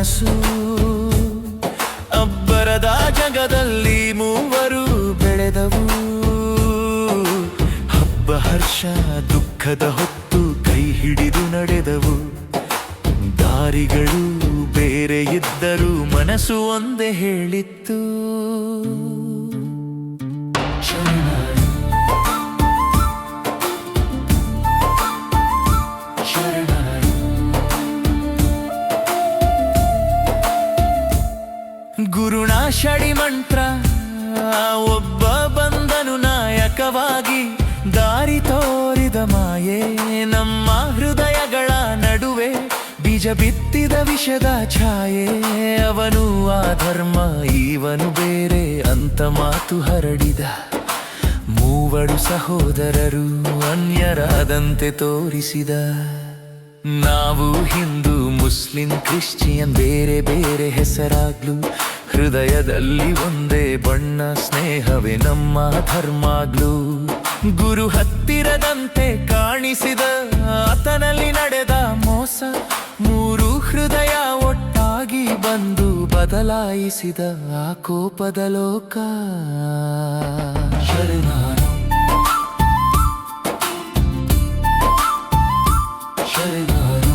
ಮನಸ್ಸು. ಅಬ್ಬರದ ಜಗದಲ್ಲಿ ಮೂವರು ಬೆಳೆದವು. ಹಬ್ಬ ಹರ್ಷ ದುಃಖದ ಹೊತ್ತು ಕೈ ಹಿಡಿದು ನಡೆದವು. ದಾರಿಗಳು ಬೇರೆ ಇದ್ದರೂ ಮನಸ್ಸು ಒಂದೇ ಹೇಳಿತ್ತು. ಗುರುಣ ಷಡಿ ಮಂತ್ರ ಒಬ್ಬ ಬಂದನು ನಾಯಕವಾಗಿ. ದಾರಿ ತೋರಿದ ಮಾಯೆ ನಮ್ಮ ಹೃದಯಗಳ ನಡುವೆ. ಬೀಜ ಬಿತ್ತಿದ ವಿಷದ ಛಾಯೆ. ಅವನು ಆ ಧರ್ಮ ಇವನು ಬೇರೆ ಅಂತ ಮಾತು ಹರಡಿದ. ಮೂವರು ಸಹೋದರರು ಅನ್ಯರಾದಂತೆ ತೋರಿಸಿದ. ನಾವು ಹಿಂದೂ ಮುಸ್ಲಿಂ ಕ್ರಿಶ್ಚಿಯನ್ ಬೇರೆ ಬೇರೆ ಹೆಸರಾಗ್ಲು ಹೃದಯದಲ್ಲಿ ಒಂದೇ ಬಣ್ಣ ಸ್ನೇಹವೇ ನಮ್ಮ ಧರ್ಮಾಗ್ಲು. ಗುರು ಹತ್ತಿರದಂತೆ ಕಾಣಿಸಿದ ಆತನಲ್ಲಿ ನಡೆದ ಮೋಸ. ಮೂರು ಹೃದಯ ಒಟ್ಟಾಗಿ ಬಂದು ಬದಲಾಯಿಸಿದ ಆ ಕೋಪದ ಲೋಕ. ಶರಣಾನು ಶರಣಾನು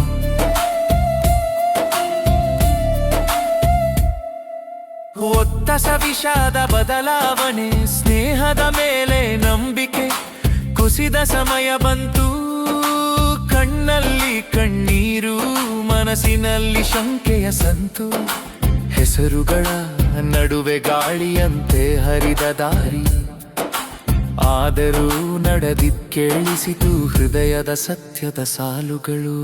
ಒತ್ತಸ ವಿಷಾದ ಬದಲಾವಣೆ. ಸ್ನೇಹದ ಮೇಲೆ ನಂಬಿಕೆ ಕುಸಿದ ಸಮಯ ಬಂತು. ಕಣ್ಣಲ್ಲಿ ಕಣ್ಣೀರು ಮನಸ್ಸಿನಲ್ಲಿ ಶಂಕೆಯ ಸಂತು. ಹೆಸರುಗಳ ನಡುವೆ ಗಾಳಿಯಂತೆ ಹರಿದ ದಾರಿ. ಆದರೂ ನಡೆದಿದ್ ಕೇಳಿಸಿತು ಹೃದಯದ ಸತ್ಯದ ಸಾಲುಗಳು.